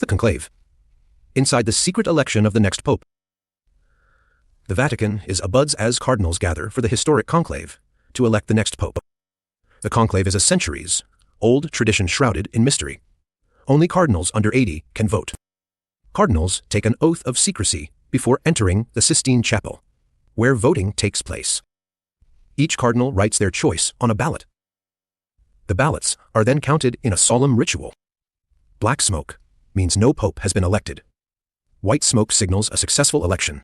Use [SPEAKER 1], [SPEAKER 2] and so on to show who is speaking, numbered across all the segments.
[SPEAKER 1] The conclave. Inside the secret election of the next pope. The Vatican is abuzz as cardinals gather for the historic conclave to elect the next pope. The conclave is a centuries-old tradition shrouded in mystery. Only cardinals under 80 can vote. Cardinals take an oath of secrecy before entering the Sistine Chapel, where voting takes place. Each cardinal writes their choice on a ballot. The ballots are then counted in a solemn ritual. Black smoke means no pope has been elected. White smoke signals a successful election.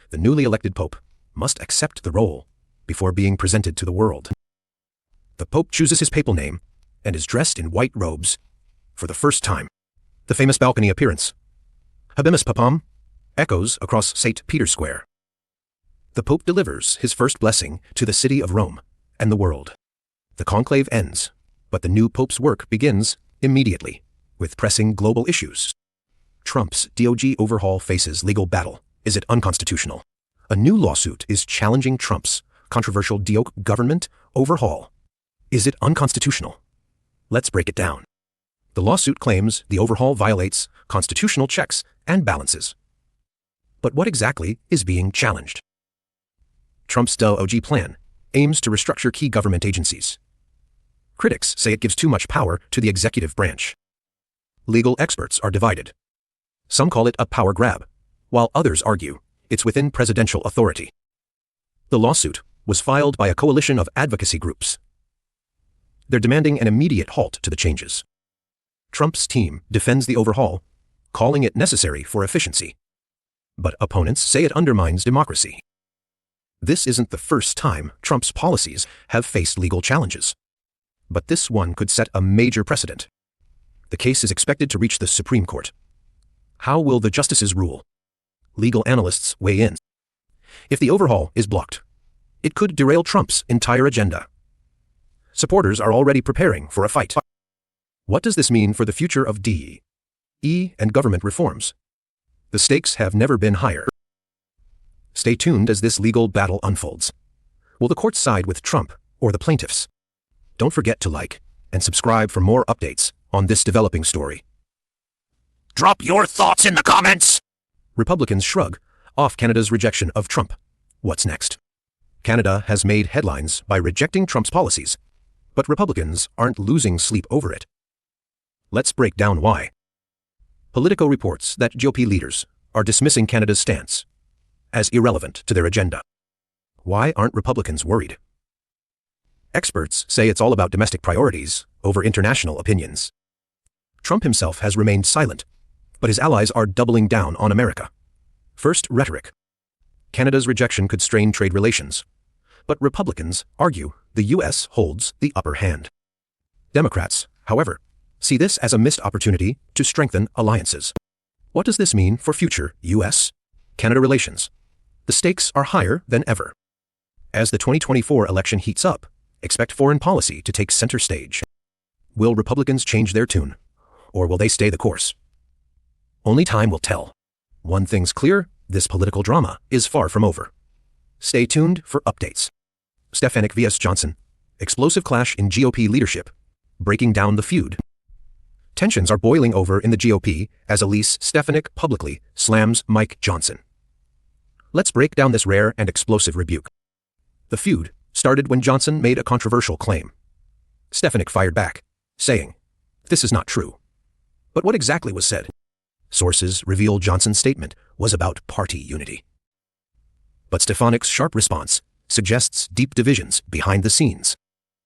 [SPEAKER 1] The newly elected pope must accept the role before being presented to the world. The pope chooses his papal name and is dressed in white robes for the first time. The famous balcony appearance, Habemus Papam, echoes across St. Peter's Square. The pope delivers his first blessing to the city of Rome and the world. The conclave ends, but the new pope's work begins immediately with pressing global issues. Trump's DOJ overhaul faces legal battle. Is it unconstitutional? A new lawsuit is challenging Trump's controversial DOJ government overhaul. Is it unconstitutional? Let's break it down. The lawsuit claims the overhaul violates constitutional checks and balances. But what exactly is being challenged? Trump's DOJ plan aims to restructure key government agencies. Critics say it gives too much power to the executive branch. Legal experts are divided. Some call it a power grab, while others argue it's within presidential authority. The lawsuit was filed by a coalition of advocacy groups. They're demanding an immediate halt to the changes. Trump's team defends the overhaul, calling it necessary for efficiency. But opponents say it undermines democracy. This isn't the first time Trump's policies have faced legal challenges. But this one could set a major precedent. The case is expected to reach the Supreme Court. How will the justices rule? Legal analysts weigh in. If the overhaul is blocked, it could derail Trump's entire agenda. Supporters are already preparing for a fight. What does this mean for the future of DE and government reforms? The stakes have never been higher. Stay tuned as this legal battle unfolds. Will the courts side with Trump or the plaintiffs? Don't forget to like and subscribe for more updates on this developing story. Drop your thoughts in the comments! Republicans shrug off Canada's rejection of Trump. What's next? Canada has made headlines by rejecting Trump's policies, but Republicans aren't losing sleep over it. Let's break down why. Politico reports that GOP leaders are dismissing Canada's stance as irrelevant to their agenda. Why aren't Republicans worried? Experts say it's all about domestic priorities over international opinions. Trump himself has remained silent, but his allies are doubling down on America. First, rhetoric. Canada's rejection could strain trade relations, but Republicans argue the U.S. holds the upper hand. Democrats, however, see this as a missed opportunity to strengthen alliances. What does this mean for future U.S.-Canada relations? The stakes are higher than ever. As the 2024 election heats up, expect foreign policy to take center stage. Will Republicans change their tune, or will they stay the course? Only time will tell. One thing's clear, this political drama is far from over. Stay tuned for updates. Stefanik vs. Johnson. Explosive clash in GOP leadership. Breaking down the feud. Tensions are boiling over in the GOP as Elise Stefanik publicly slams Mike Johnson. Let's break down this rare and explosive rebuke. The feud started when Johnson made a controversial claim. Stefanik fired back, saying, "This is not true." But what exactly was said? Sources reveal Johnson's statement was about party unity. But Stefanik's sharp response suggests deep divisions behind the scenes.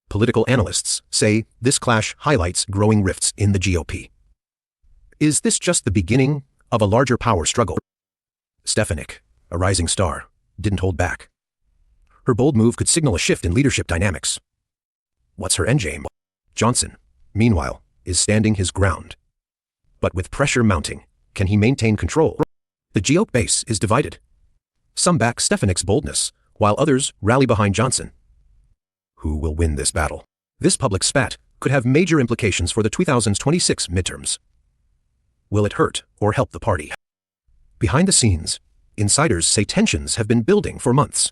[SPEAKER 1] Political analysts say this clash highlights growing rifts in the GOP. Is this just the beginning of a larger power struggle? Stefanik, a rising star, didn't hold back. Her bold move could signal a shift in leadership dynamics. What's her endgame? Johnson, meanwhile, is standing his ground. But with pressure mounting, can he maintain control? The GOP base is divided. Some back Stefanik's boldness, while others rally behind Johnson. Who will win this battle? This public spat could have major implications for the 2026 midterms. Will it hurt or help the party? Behind the scenes, insiders say tensions have been building for months.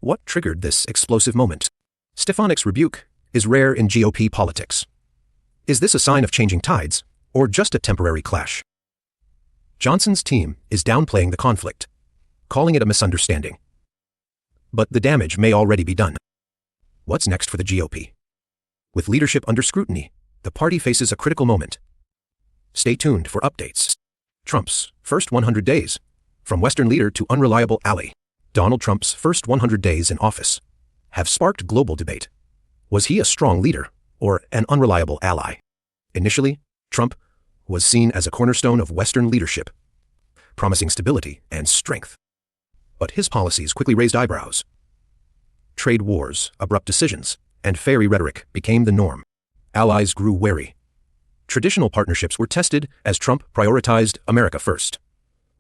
[SPEAKER 1] What triggered this explosive moment? Stefanik's rebuke is rare in GOP politics. Is this a sign of changing tides, or just a temporary clash? Johnson's team is downplaying the conflict, calling it a misunderstanding. But the damage may already be done. What's next for the GOP? With leadership under scrutiny, the party faces a critical moment. Stay tuned for updates. Trump's first 100 days. From Western leader to unreliable ally. Donald Trump's first 100 days in office have sparked global debate. Was he a strong leader or an unreliable ally? Initially, Trump was seen as a cornerstone of Western leadership, promising stability and strength. But his policies quickly raised eyebrows. Trade wars, abrupt decisions, and fairy rhetoric became the norm. Allies grew wary. Traditional partnerships were tested as Trump prioritized America first,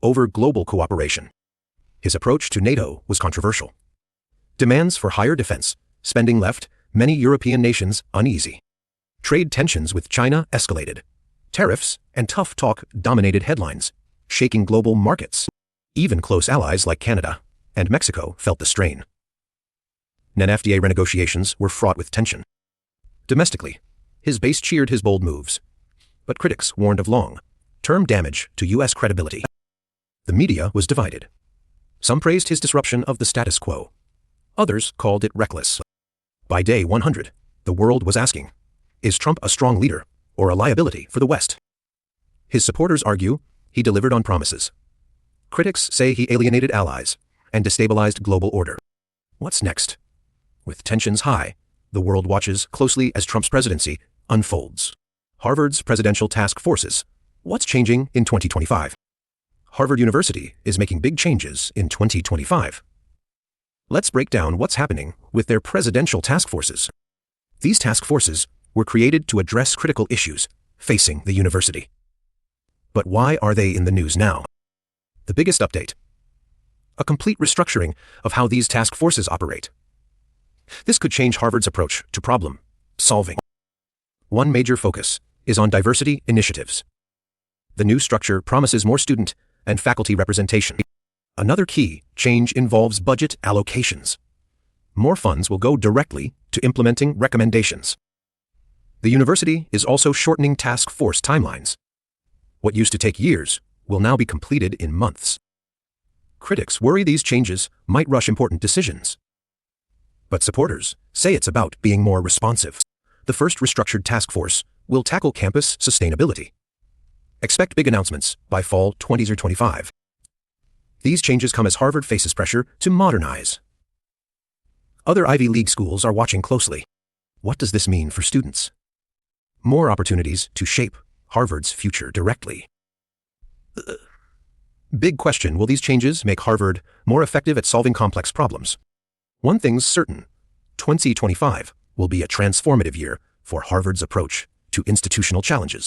[SPEAKER 1] over global cooperation. His approach to NATO was controversial. Demands for higher defense spending left many European nations uneasy. Trade tensions with China escalated. Tariffs and tough talk dominated headlines, shaking global markets. Even close allies like Canada and Mexico felt the strain. NAFTA renegotiations were fraught with tension. Domestically, his base cheered his bold moves, but critics warned of long-term damage to U.S. credibility. The media was divided. Some praised his disruption of the status quo. Others called it reckless. By day 100, the world was asking, is Trump a strong leader or a liability for the West? His supporters argue he delivered on promises. Critics say he alienated allies and destabilized global order. What's next? With tensions high, the world watches closely as Trump's presidency unfolds. Harvard's presidential task forces. What's changing in 2025? Harvard University is making big changes in 2025. Let's break down what's happening with their presidential task forces. These task forces were created to address critical issues facing the university. But why are they in the news now? The biggest update: a complete restructuring of how these task forces operate. This could change Harvard's approach to problem solving. One major focus is on diversity initiatives. The new structure promises more student and faculty representation. Another key change involves budget allocations. More funds will go directly to implementing recommendations. The university is also shortening task force timelines. What used to take years will now be completed in months. Critics worry these changes might rush important decisions. But supporters say it's about being more responsive. The first restructured task force will tackle campus sustainability. Expect big announcements by fall 2025. These changes come as Harvard faces pressure to modernize. Other Ivy League schools are watching closely. What does this mean for students? More opportunities to shape Harvard's future directly. Big question: will these changes make Harvard more effective at solving complex problems? One thing's certain: 2025 will be a transformative year for Harvard's approach to institutional challenges.